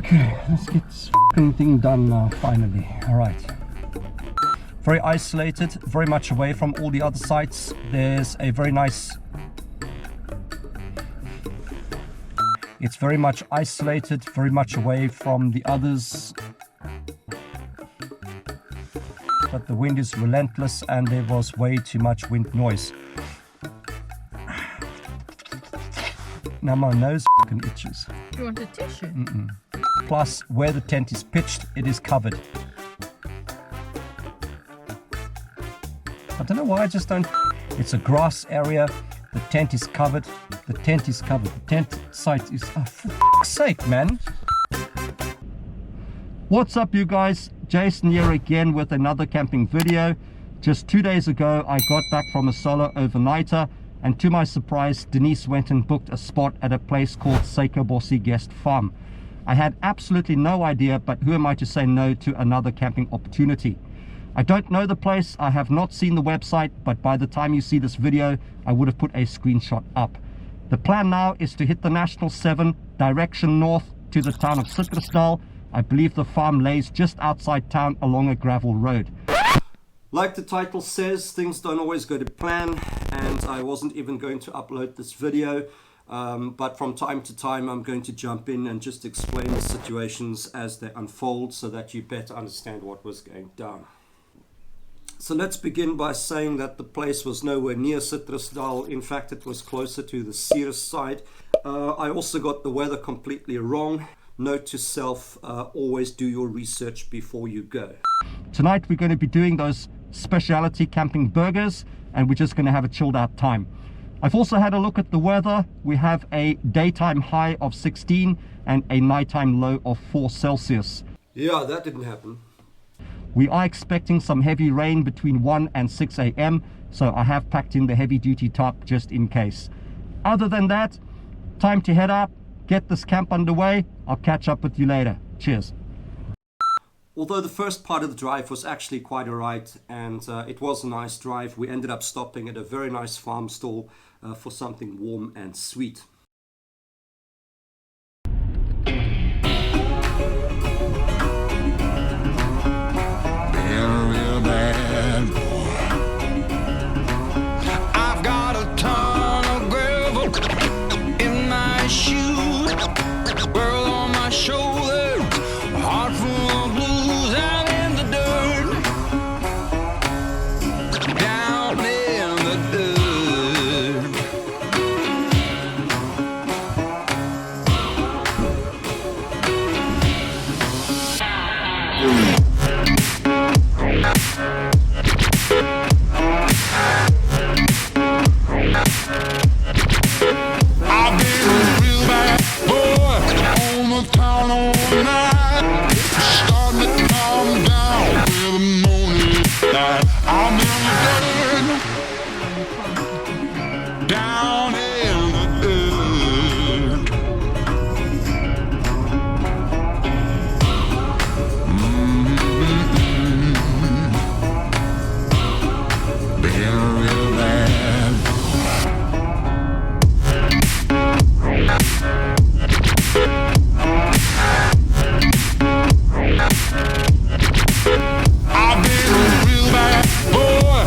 Okay, let's get this f***ing thing done now, finally. Alright. Very isolated, very much away from all the other sites. There's a very nice... It's very much isolated, very much away from the others. But the wind is relentless and there was way too much wind noise. Now my nose f***ing itches. Do you want a tissue? Plus, where the tent is pitched, it is covered. I don't know why I just don't... It's a grass area. The tent is covered. The tent is covered. The tent site is... Oh, for f***'s sake, man. What's up, you guys? Jason here again with another camping video. Just 2 days ago, I got back from a solo overnighter. And to my surprise, Denise went and booked a spot at a place called Suikerbossie Guest Farm. I had absolutely no idea, but who am I to say no to another camping opportunity? I don't know the place, I have not seen the website, but by the time you see this video, I would have put a screenshot up. The plan now is to hit the National 7, direction north to the town of Suikerbossie. I believe the farm lays just outside town along a gravel road. Like the title says, things don't always go to plan, and I wasn't even going to upload this video, but from time to time I'm going to jump in and just explain the situations as they unfold so that you better understand what was going down. So let's begin by saying that the place was nowhere near Suikerbossie. In fact, it was closer to the Ceres side. I also got the weather completely wrong. Note to self, always do your research before you go. Tonight we're going to be doing those specialty camping burgers, and we're just going to have a chilled out time. I've also had a look at the weather. We have a daytime high of 16 and a nighttime low of 4 Celsius. Yeah, that didn't happen. We are expecting some heavy rain between 1 and 6 a.m. so I have packed in the heavy duty top just in case. Other than that, time to head up, get this camp underway. I'll catch up with you later. Cheers. Although the first part of the drive was actually quite alright, and it was a nice drive, we ended up stopping at a very nice farm stall for something warm and sweet. I've got a ton of gravel in my shoes, world on my shoulders, heart full of blues. I'm in the dirt, down in the dirt. I've been a real bad boy on the town all night, starting to calm down with the morning light. I'm in the dirt, down in the dirt. Been a real bad boy. I've been a real bad boy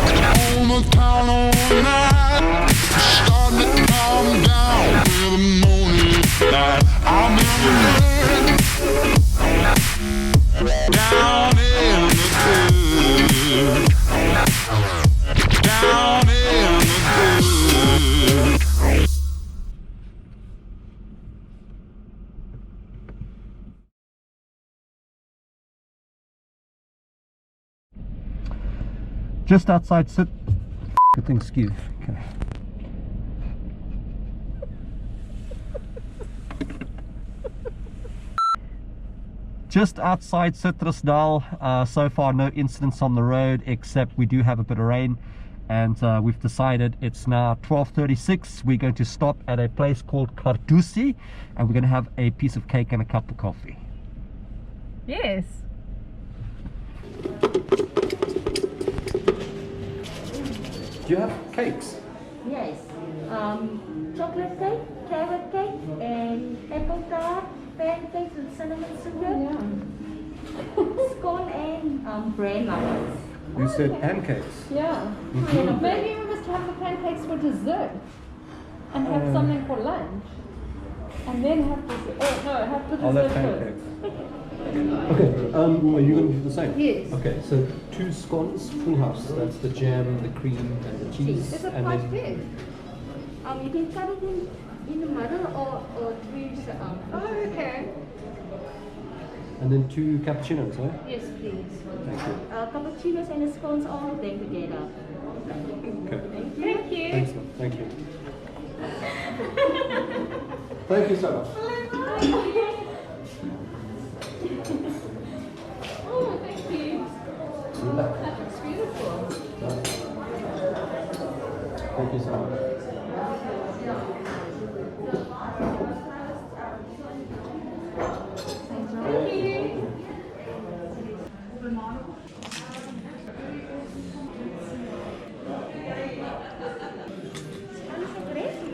on the town all night, starting to calm down with the morning light. I'm in the dirt, down in the dirt, down in the dirt. Just outside Good thing skew. Okay. Just outside Suikerbossie. So far no incidents on the road, except we do have a bit of rain, and we've decided it's now 12:36. We're going to stop at a place called Cardusi, and we're going to have a piece of cake and a cup of coffee. Yes. Do you have cakes? Yes. Chocolate cake, carrot cake, and apple tart, pancakes with cinnamon sugar, scone and bread muffins. You said pancakes. Yeah. Maybe we must have the pancakes for dessert and have something for lunch. And then have dessert. Oh, no, have the I'll have dessert pancakes. first. Okay, are you going to do the same? Yes. Okay, so 2 scones, full house. That's the jam, the cream, and the cheese. Is it and quite then big? You can cut it in the middle or through the Oh, okay. and then 2 cappuccinos, eh? Yes, please. Thank you. Cappuccinos and the scones all then together. Okay. Thank you. Thanks, man. Thank you. Thank you so much. Oh, thank you. That looks beautiful. Thank you so much. Thank you.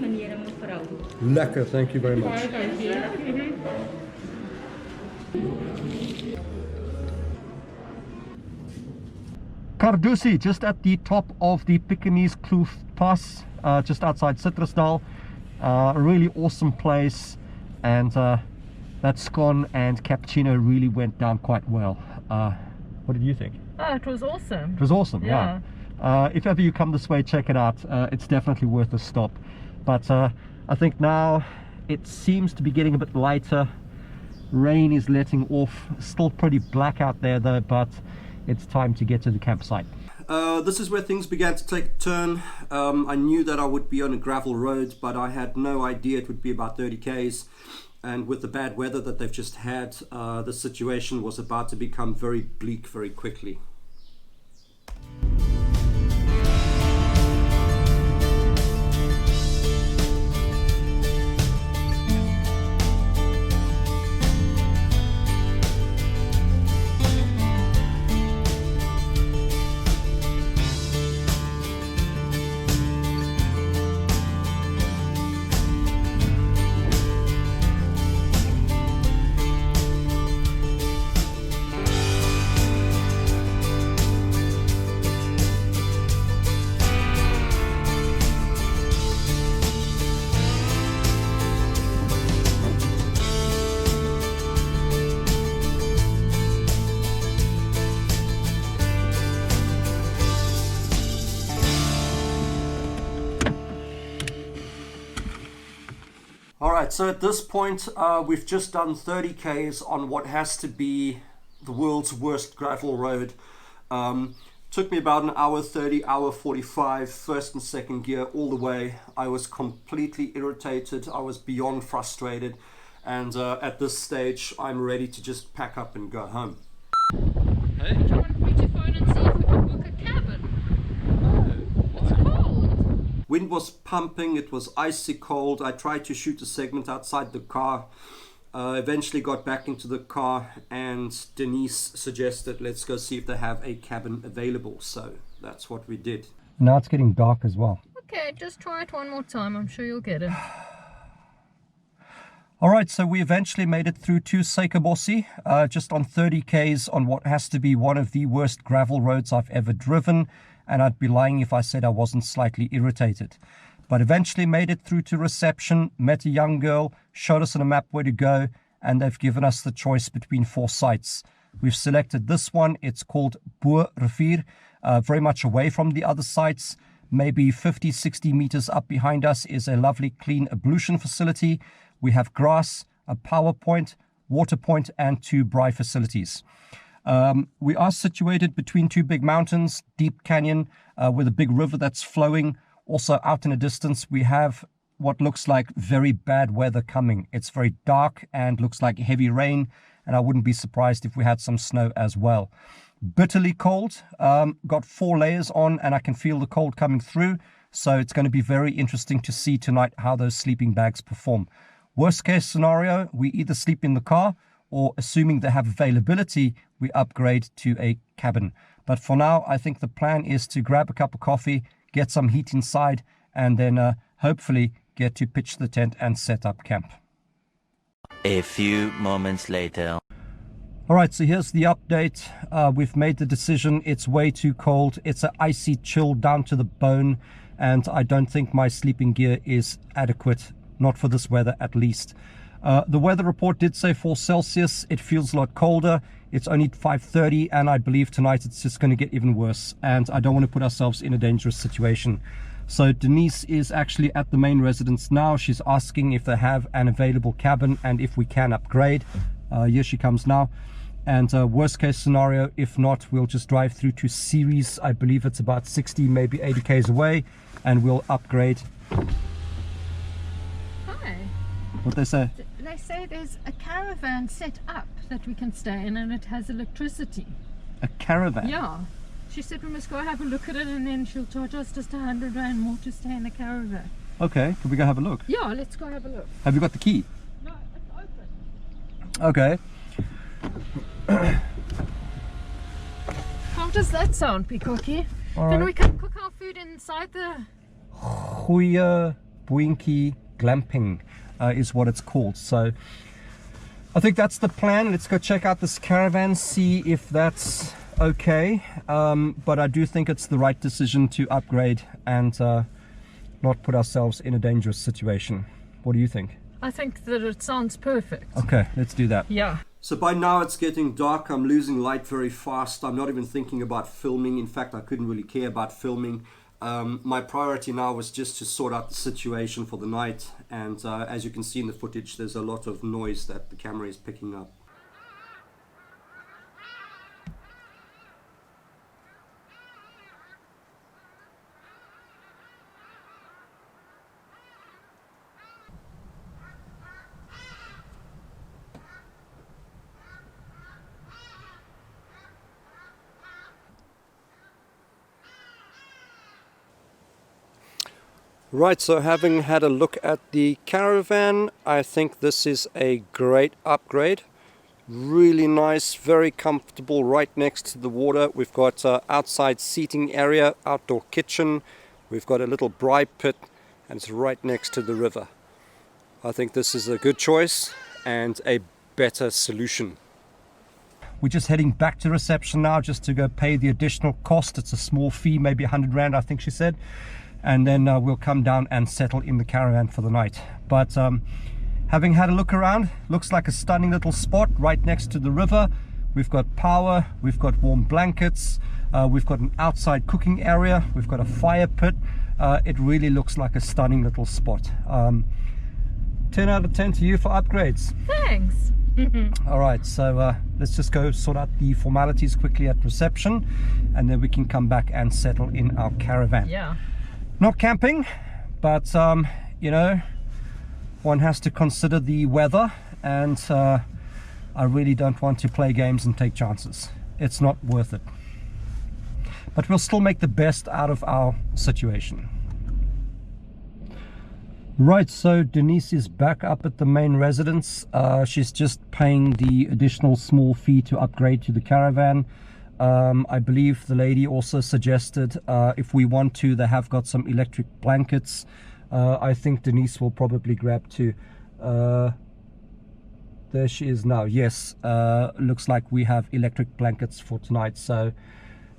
Meneer en mevrouw. Lekker, thank you very much. Thank you. Kemm, just at the top of the Pekingese Kloof Pass, just outside Citrusdal. A really awesome place, and that scone and cappuccino really went down quite well. What did you think? Oh, it was awesome. It was awesome, yeah. If ever you come this way, check it out. It's definitely worth a stop. But I think now it seems to be getting a bit lighter. Rain is letting off. Still pretty black out there though, but it's time to get to the campsite. This is where things began to take a turn. I knew that I would be on a gravel road, but I had no idea it would be about 30 k's. And with the bad weather that they've just had, the situation was about to become very bleak very quickly. Alright, so at this point we've just done 30 k's on what has to be the world's worst gravel road. Took me about an hour 30, hour 45, first and second gear all the way. I was completely irritated, I was beyond frustrated, and at this stage I'm ready to just pack up and go home. Do you want me to phone and see if we can book a cabin? It's cold. Wind was pumping, it was icy cold. I tried to shoot a segment outside the car. Eventually got back into the car, and Denise suggested let's go see if they have a cabin available. So that's what we did. Now it's getting dark as well. Okay, just try it one more time. I'm sure you'll get it. Alright, so we eventually made it through to Suikerbossie, just on 30 k's on what has to be one of the worst gravel roads I've ever driven, and I'd be lying if I said I wasn't slightly irritated. But eventually made it through to reception, met a young girl, showed us on a map where to go, and they've given us the choice between 4 sites. We've selected this one. It's called Boer Rivier, very much away from the other sites. Maybe 50-60 meters up behind us is a lovely clean ablution facility. We have grass, a power point, water point, and 2 braai facilities. We are situated between 2 big mountains, deep canyon with a big river that's flowing. Also out in the distance, we have what looks like very bad weather coming. It's very dark and looks like heavy rain, and I wouldn't be surprised if we had some snow as well. Bitterly cold, got 4 layers on, and I can feel the cold coming through. So it's going to be very interesting to see tonight how those sleeping bags perform. Worst case scenario, we either sleep in the car, or assuming they have availability, we upgrade to a cabin. But for now, I think the plan is to grab a cup of coffee, get some heat inside, and then hopefully get to pitch the tent and set up camp. A few moments later. Alright, so here's the update. We've made the decision. It's way too cold. It's an icy chill down to the bone, and I don't think my sleeping gear is adequate, not for this weather at least. The weather report did say 4 Celsius. It feels a lot colder. It's only 5:30, and I believe tonight it's just going to get even worse, and I don't want to put ourselves in a dangerous situation. So Denise is actually at the main residence now. She's asking if they have an available cabin and if we can upgrade. Here she comes now. And worst case scenario, if not, we'll just drive through to Ceres. I believe it's about 60, maybe 80 k's away, and we'll upgrade. Hi. What they say? They say there's a caravan set up that we can stay in, and it has electricity. A caravan? Yeah. She said we must go have a look at it, and then she'll charge us just 100 rand more to stay in the caravan. Okay, can we go have a look? Yeah, let's go have a look. Have you got the key? No, it's open. Okay. How does that sound, Peacocky? All Then right. we can cook our food inside the... Goeie Boentjie glamping is what it's called. So I think that's the plan. Let's go check out this caravan, see if that's okay. But I do think it's the right decision to upgrade and not put ourselves in a dangerous situation. What do you think? I think that it sounds perfect. Okay, let's do that. Yeah. So by now it's getting dark. I'm losing light very fast. I'm not even thinking about filming. In fact, I couldn't really care about filming. My priority now was just to sort out the situation for the night. And as you can see in the footage, there's a lot of noise that the camera is picking up. Right, so having had a look at the caravan, I think this is a great upgrade. Really nice, very comfortable, right next to the water. We've got outside seating area, outdoor kitchen. We've got a little braai pit, and it's right next to the river. I think this is a good choice and a better solution. We're just heading back to reception now just to go pay the additional cost. It's a small fee, maybe 100 rand, I think she said. And then we'll come down and settle in the caravan for the night. But having had a look around, looks like a stunning little spot right next to the river. We've got power, we've got warm blankets, we've got an outside cooking area, we've got a fire pit. It really looks like a stunning little spot. 10 out of 10 to you for upgrades. Thanks. All right, so let's just go sort out the formalities quickly at reception, and then we can come back and settle in our caravan. Yeah. Not camping, but you know, one has to consider the weather, and I really don't want to play games and take chances. It's not worth it. But we'll still make the best out of our situation. Right, so Denise is back up at the main residence. She's just paying the additional small fee to upgrade to the caravan. I believe the lady also suggested if we want to, they have got some electric blankets. I think Denise will probably grab two. There she is now. Yes, looks like we have electric blankets for tonight. So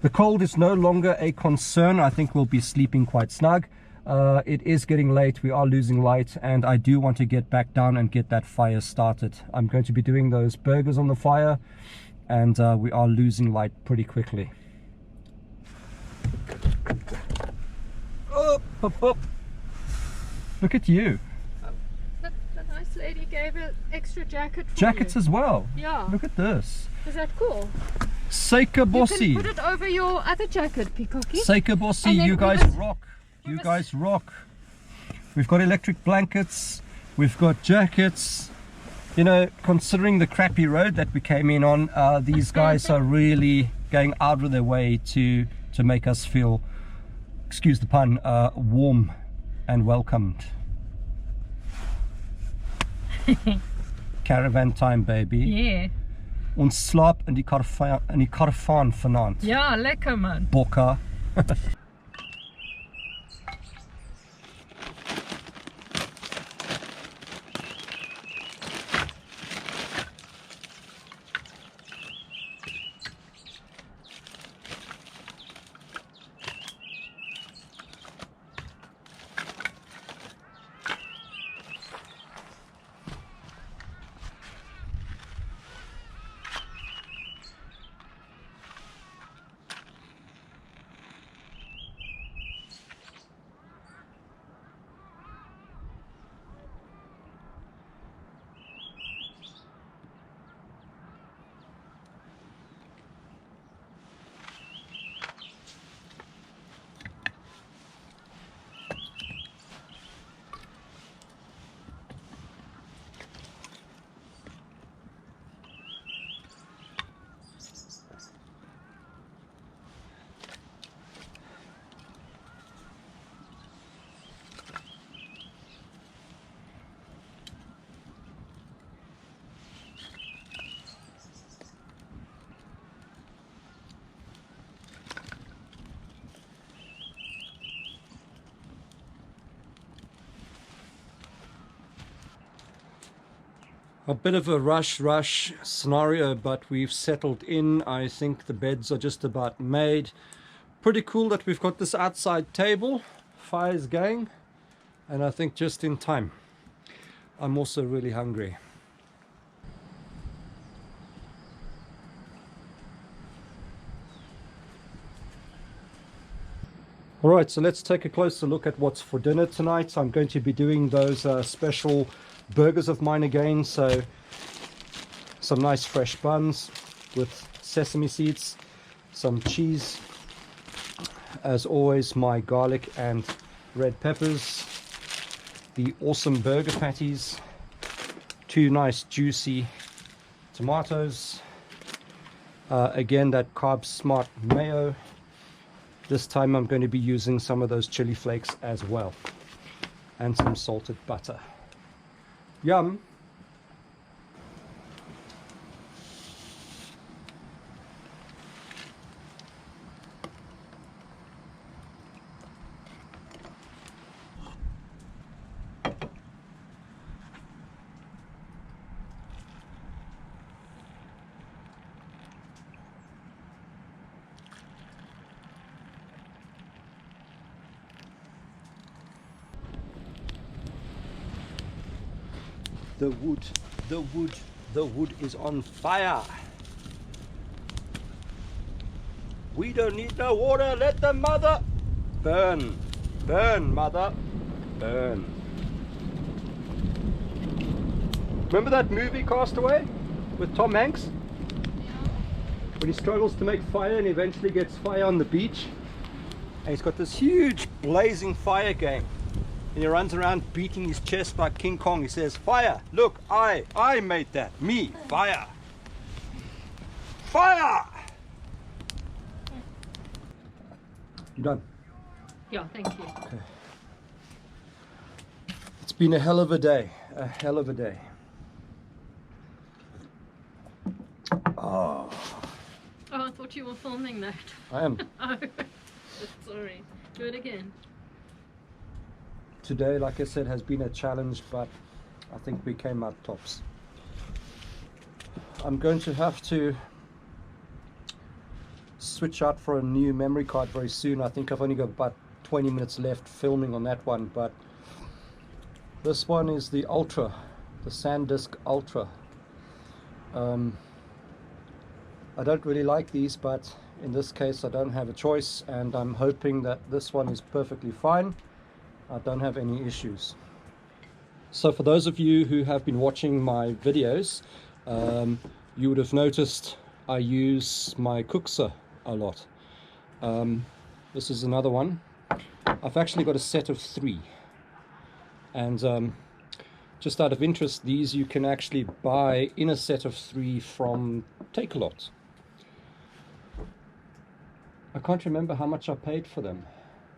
the cold is no longer a concern. I think we'll be sleeping quite snug. It is getting late, we are losing light, and I do want to get back down and get that fire started. I'm going to be doing those burgers on the fire, and we are losing light pretty quickly. Up, up, up. Look at you. The nice lady gave an extra jacket for Jackets you. as well. Yeah. Look at this. Is that cool? Suikerbossie. You can put it over your other jacket, Peacocky. Suikerbossie, And then you we guys must- rock. You must- guys rock. We've got electric blankets, we've got jackets. You know, considering the crappy road that we came in on, these guys are really going out of their way to make us feel, excuse the pun, warm and welcomed. Caravan time, baby. Yeah. Ons slaap in die caravan vanaand. Ja, lekker man. Bokker. A bit of a rush scenario, but we've settled in. I think the beds are just about made. Pretty cool that we've got this outside table. Fire's going, and I think just in time. I'm also really hungry. Alright, so let's take a closer look at what's for dinner tonight. I'm going to be doing those special burgers of mine again. So some nice fresh buns with sesame seeds, some cheese, as always my garlic and red peppers, the awesome burger patties, 2 nice juicy tomatoes, again that carb smart mayo. This time I'm going to be using some of those chili flakes as well, and some salted butter. Yum! The wood is on fire. We don't need no water, let the mother burn. Burn, mother, burn. Remember that movie Castaway with Tom Hanks? When he struggles to make fire and eventually gets fire on the beach. And he's got this huge blazing fire going. And he runs around beating his chest like King Kong. He says, fire, look, I made that, me, fire. Fire! You done? Yeah, thank you. Okay. It's been a hell of a day, Oh. Oh, I thought you were filming that. I am. Oh, sorry. Do it again. Today, like I said, has been a challenge, but I think we came out tops. I'm going to have to switch out for a new memory card very soon. I think I've only got about 20 minutes left filming on that one, but this one is the Ultra, the SanDisk Ultra. I don't really like these, but in this case I don't have a choice, and I'm hoping that this one is perfectly fine. I don't have any issues. So for those of you who have been watching my videos, you would have noticed I use my Cookser a lot. This is another one. I've actually got a set of 3, and just out of interest, these you can actually buy in a set of 3 from Takealot. I can't remember how much I paid for them.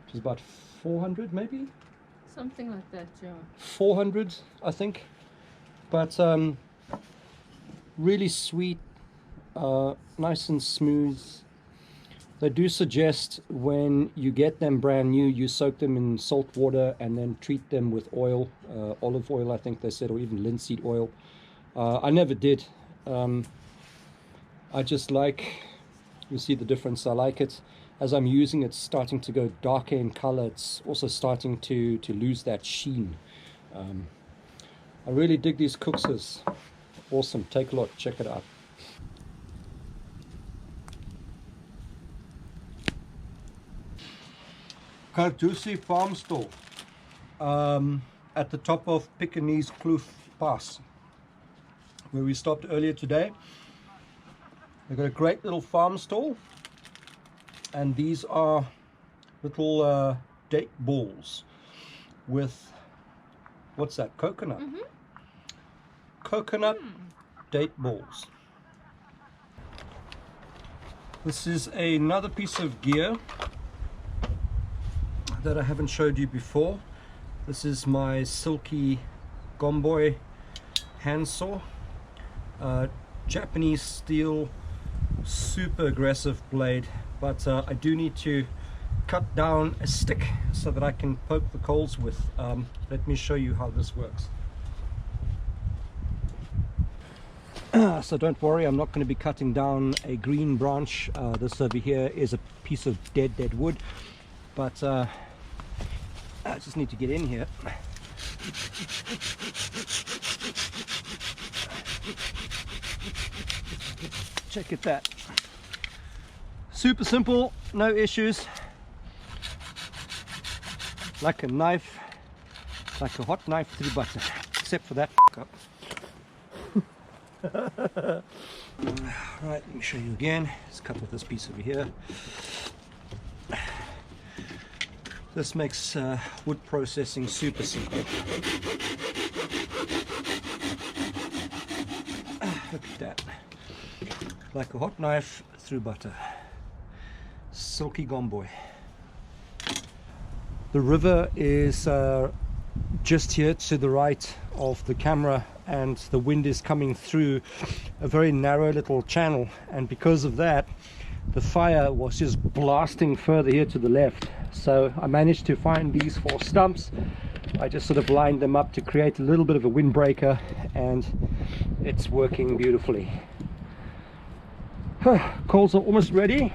It was about 400 maybe? Something like that, yeah. 400 I think. But really sweet, nice and smooth. They do suggest when you get them brand new, you soak them in salt water and then treat them with oil, olive oil I think they said, or even linseed oil. I never did. I just like, you see the difference, I like it. As I'm using it, it's starting to go darker in color. It's also starting to lose that sheen. I really dig these Cooksters. Awesome. Takealot. Check it out. Carducci Farm Store at the top of Pekingese Kloof Pass, where we stopped earlier today. They've got a great little farm stall. And these are little date balls with, what's that, coconut? Mm-hmm. Coconut date balls. This is another piece of gear that I haven't showed you before. This is my Silky Gomboy handsaw. Japanese steel, super aggressive blade. But I do need to cut down a stick so that I can poke the coals with. Let me show you how this works. So don't worry, I'm not going to be cutting down a green branch. This over here is a piece of dead wood, but I just need to get in here. Check it that. Super simple, no issues. Like a knife, like a hot knife through butter, except for that up. Right, let me show you again. Let's cut with this piece over here. This makes wood processing super simple. Look at that. Like a hot knife through butter. Silky gomboy. The river is just here to the right of the camera, and the wind is coming through a very narrow little channel, and because of that the fire was just blasting further here to the left. So I managed to find these 4 stumps. I just sort of lined them up to create a little bit of a windbreaker, and it's working beautifully. Coals are almost ready,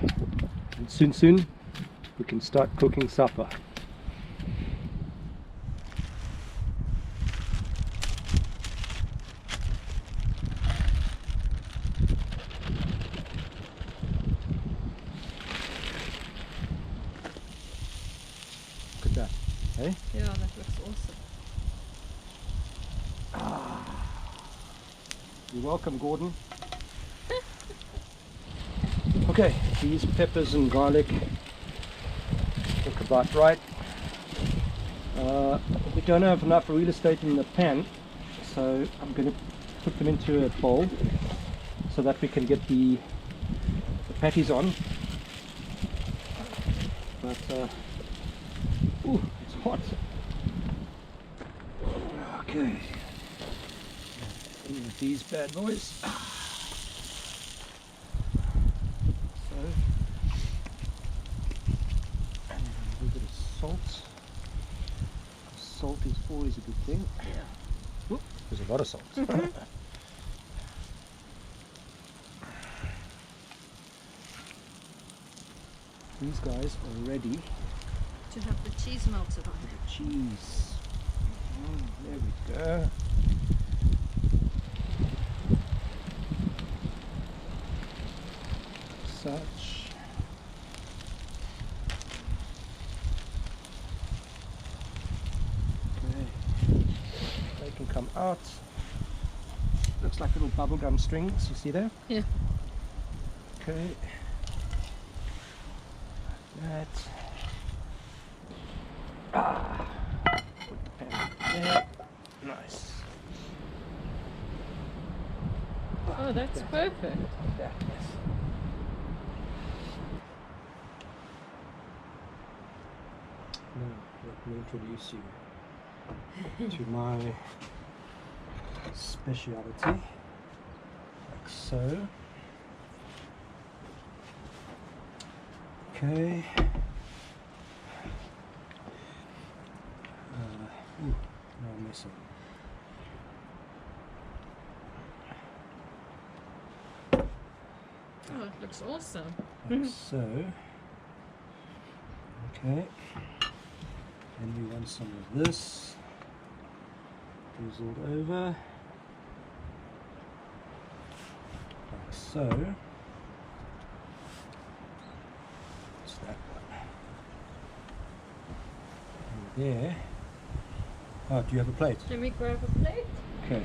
and soon we can start cooking supper. Look at that, hey? Yeah, that looks awesome. You're welcome, Gordon. Okay, these peppers and garlic look about right. We don't have enough real estate in the pan, so I'm going to put them into a bowl so that we can get the patties on. But ooh, it's hot. Okay, in with these bad boys. And a little bit of salt. Salt is always a good thing. Yeah. Oop, there's a lot of salt. These guys are ready To have the cheese melted on. for the cheese. There we go. Such. Okay. They can come out. Looks like little bubblegum strings, you see there? Yeah. Okay. Like that. Put the pan there. Nice. Oh, that's perfect. Like that, yes. Now, let me introduce you to my speciality, like so. Okay. Ooh, now I'm missing. Oh, it looks awesome. Like so. Okay. Then we want some of this drizzled over. Like so. What's that one? And there. Oh, do you have a plate? Let me grab a plate. Okay.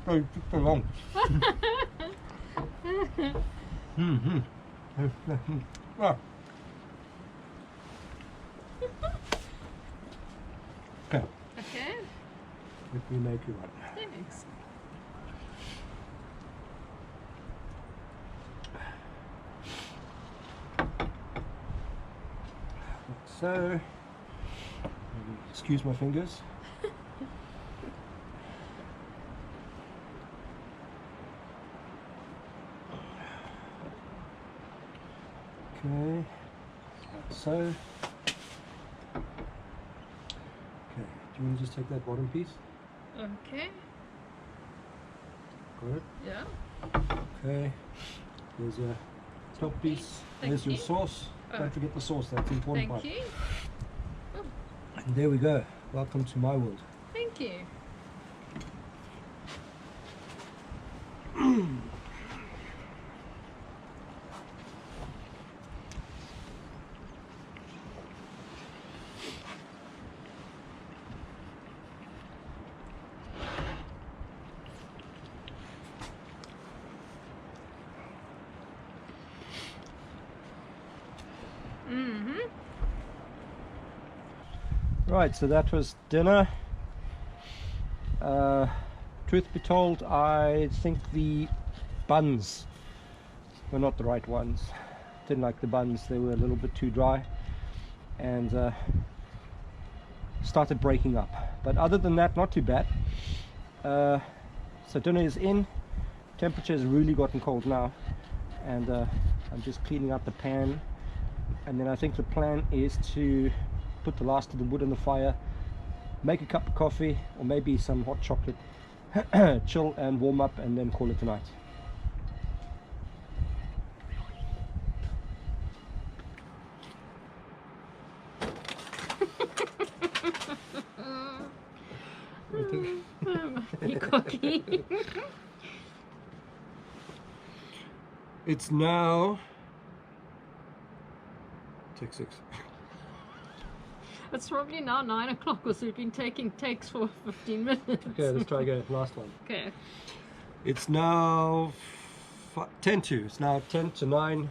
Oh, it took so long. Well. Okay, Okay, let me make you one. thanks. Like so. Excuse my fingers. Okay, like So, okay, do you want to just take that bottom piece? Okay. Got it? Yeah. Okay, there's a top piece. Thank There's your you. sauce. Don't forget the sauce, that's the important Thank part. you. And there we go. Welcome to my world. Thank you. Right, so that was dinner. Truth be told, I think the buns were not the right ones. Didn't like the buns, they were a little bit too dry and started breaking up. But other than that, not too bad. So dinner is in. Temperature has really gotten cold now, and I'm just cleaning out the pan, and then I think the plan is to put the last of the wood on the fire, make a cup of coffee or maybe some hot chocolate, chill and warm up, and then call it a night. You cocky. It's now take 6. It's probably now 9 o'clock because we've been taking takes for 15 minutes. Okay, let's try again. Last one. Okay. It's now 10 to. It's now 10 to 9.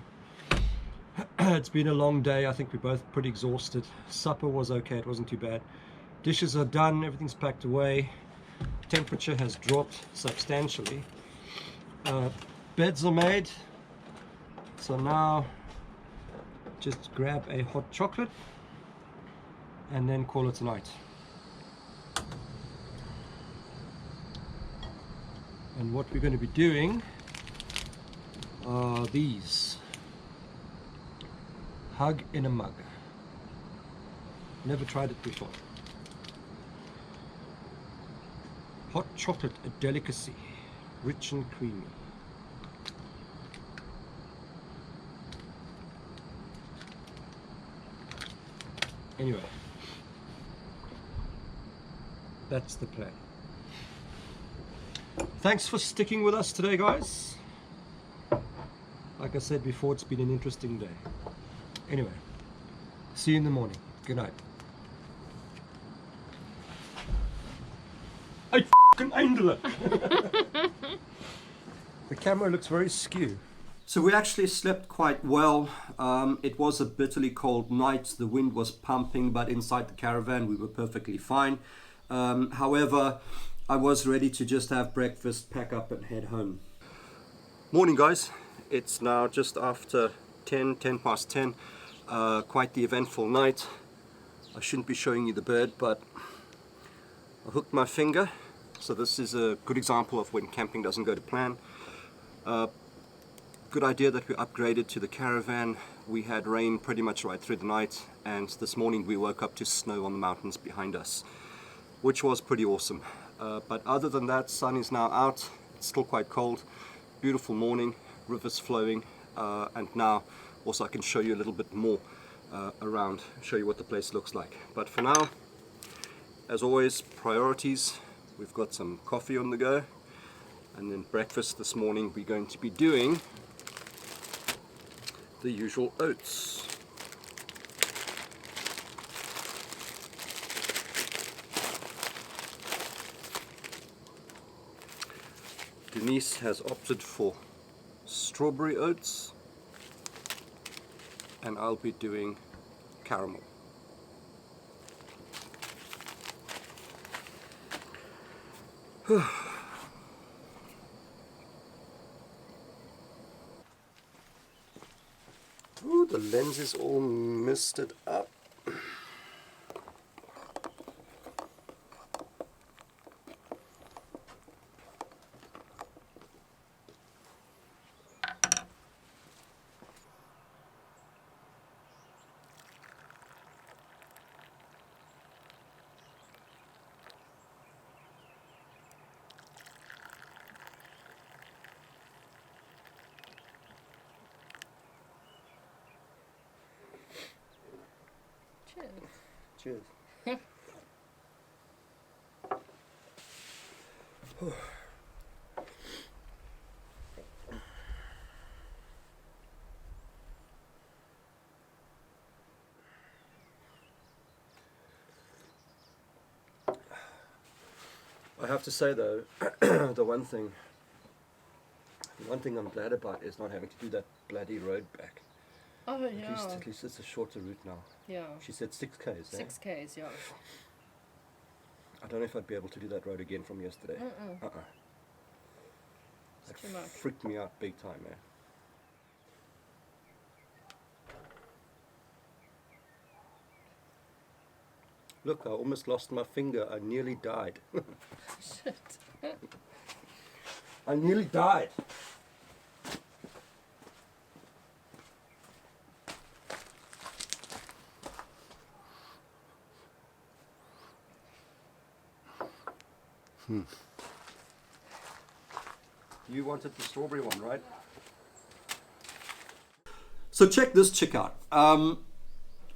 It's been a long day. I think we're both pretty exhausted. Supper was okay. It wasn't too bad. Dishes are done. Everything's packed away. Temperature has dropped substantially. Beds are made. So now just grab a hot chocolate and then call it a night. And what we're going to be doing are these. Hug in a mug. Never tried it before. Hot chocolate, a delicacy, rich and creamy. Anyway, that's the plan. Thanks for sticking with us today, guys. Like I said before, it's been an interesting day. Anyway, see you in the morning. Good night. I f***ing handle it. The camera looks very skew. So we actually slept quite well. It was a bitterly cold night. The wind was pumping, but inside the caravan we were perfectly fine. However, I was ready to just have breakfast, pack up and head home. Morning, guys. It's now just after 10 past 10. Quite the eventful night. I shouldn't be showing you the bird, but I hooked my finger. So this is a good example of when camping doesn't go to plan. Good idea that we upgraded to the caravan. We had rain pretty much right through the night, and this morning we woke up to snow on the mountains behind us, which was pretty awesome. But other than that, sun is now out. It's still quite cold. Beautiful morning, rivers flowing, and now also I can show you a little bit more around, show you what the place looks like. But for now, as always, priorities. We've got some coffee on the go, and then breakfast this morning we're going to be doing the usual oats. Denise has opted for strawberry oats, and I'll be doing caramel. Ooh, the lens is all misted up. Cheers. I have to say though, the one thing I'm glad about is not having to do that bloody road back. Oh, At yeah. least it's a shorter route now. Yeah. She said 6 k's. 6 Ks, yeah. I don't know if I'd be able to do that road again from yesterday. It's too much. Freaked me out big time, man. Look, I almost lost my finger. I nearly died. Shit. I nearly died. You wanted the strawberry one, right? So check this chick out.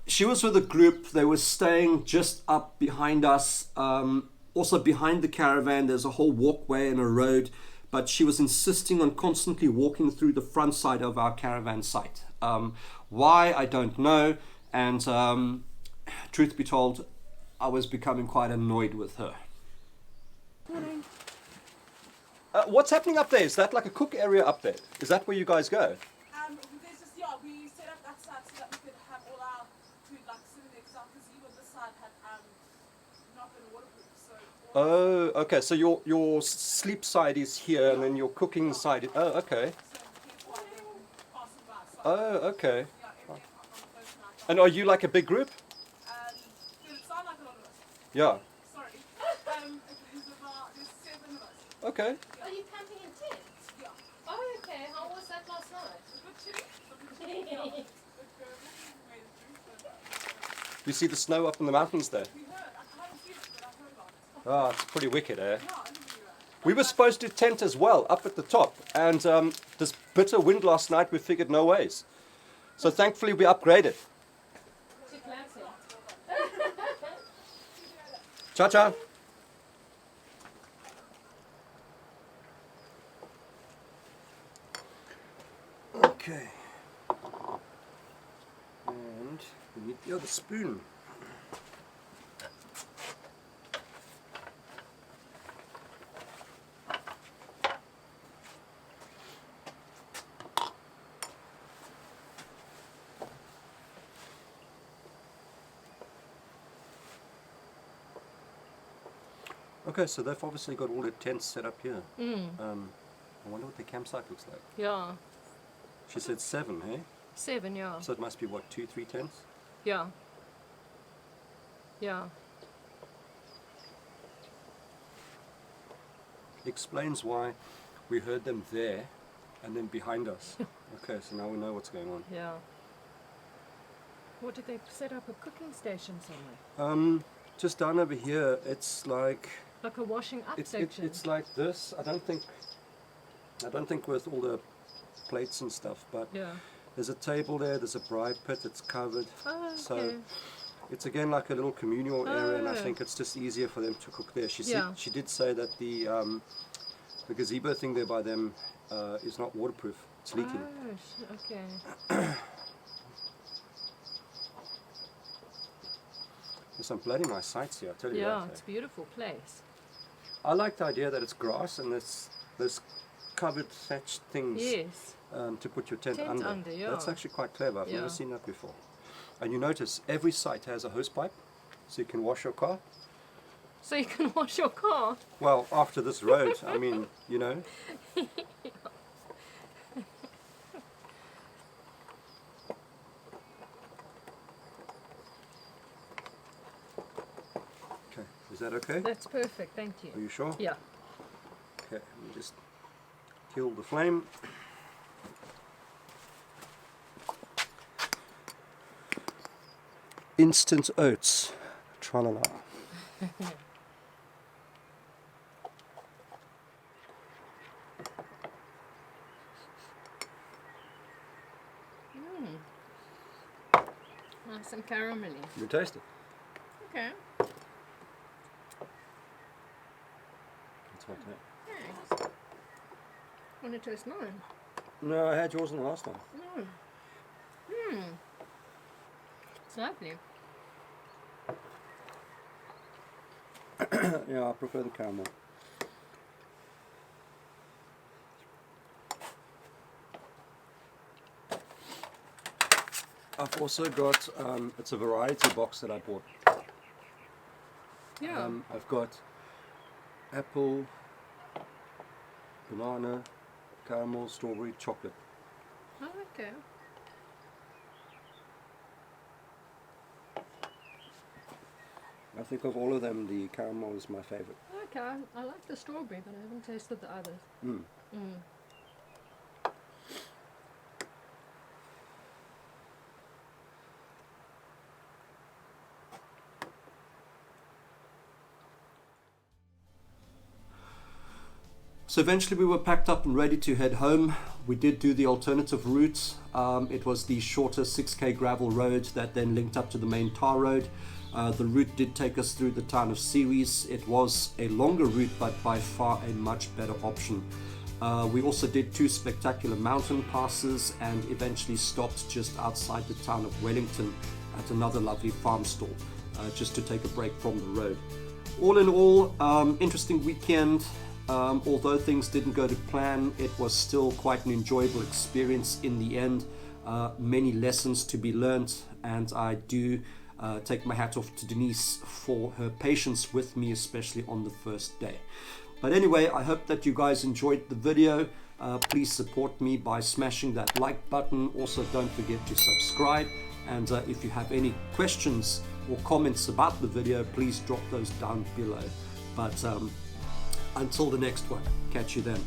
She was with a group. They were staying just up behind us. Also behind the caravan, there's a whole walkway and a road. But she was insisting on constantly walking through the front side of our caravan site. Why, I don't know. And truth be told, I was becoming quite annoyed with her. Morning. What's happening up there? Is that like a cook area up there? Is that where you guys go? There's just, we set up that side so that we could have all our food like sitting there, because our gazebo this side had not been waterproof. So Oh, okay. So your sleep side is here, and then your cooking side. Oh, okay. Oh, okay. And are you like a big group? Did it sound like a lot of us? Yeah. Sorry. There's 7 of us. Okay. Are you camping in tents? Yeah. Oh, okay. How was that last night? A bit chilly. You see the snow up in the mountains there? We heard. I haven't seen it, but I've heard about it. Ah, it's pretty wicked, eh? Yeah, I didn't do that. We were supposed to tent as well up at the top, and this bitter wind last night, we figured no ways. So thankfully we upgraded. Too classy. Ciao, ciao. Okay. And we need the other spoon. Okay, so they've obviously got all their tents set up here. I wonder what the campsite looks like. Yeah. She said 7, hey? 7, yeah. So it must be what, 2, 3 tents? Yeah. Yeah. Explains why we heard them there and then behind us. Okay, so now we know what's going on. Yeah. What did they set up, a cooking station somewhere? Just down over here, it's like Like a washing up it's section? it's like this. I don't think with all the plates and stuff, but Yeah. there's a table there. There's a braai pit. It's covered. Oh, okay. So it's again like a little communal area, and I Oh. think it's just easier for them to cook there. She Yeah. said, she did say that the gazebo thing there by them is not waterproof. It's leaking. Oh, okay. There's some bloody nice sights here, I tell you Yeah, that. it's a beautiful place. I like the idea that it's grass and there's covered thatched things Yes. to put your tent Tent under. under, yeah. That's actually quite clever. I've Yeah. never seen that before. And you notice every site has a hose pipe, so you can wash your car. So you can wash your car. Well, after this road, I mean, you know. Okay, is that okay? That's perfect, thank Are you. you sure? Yeah. Okay, let me just kill the flame. Instant oats, tra-la-la. Nice and caramelly. You taste it. Okay. It's hot, eh? Thanks. Want to taste mine? No, I had yours in the last time. No. It's lovely. Yeah, I prefer the caramel. I've also got, it's a variety box that I bought. Yeah. I've got apple, banana, caramel, strawberry, chocolate. Oh, okay. I think of all of them, the caramel is my favorite. Okay, I like the strawberry, but I haven't tasted the others. Mm. So eventually we were packed up and ready to head home. We did do the alternative route. It was the shorter 6k gravel road that then linked up to the main tar road. The route did take us through the town of Ceres. It was a longer route, but by far a much better option. We also did 2 spectacular mountain passes and eventually stopped just outside the town of Wellington at another lovely farm stall, just to take a break from the road. All in all, interesting weekend. Although things didn't go to plan, it was still quite an enjoyable experience in the end. Many lessons to be learned, and I do take my hat off to Denise for her patience with me, especially on the first day. But anyway, I hope that you guys enjoyed the video. Please support me by smashing that like button. Also, don't forget to subscribe. And if you have any questions or comments about the video, please drop those down below. But until the next one, catch you then.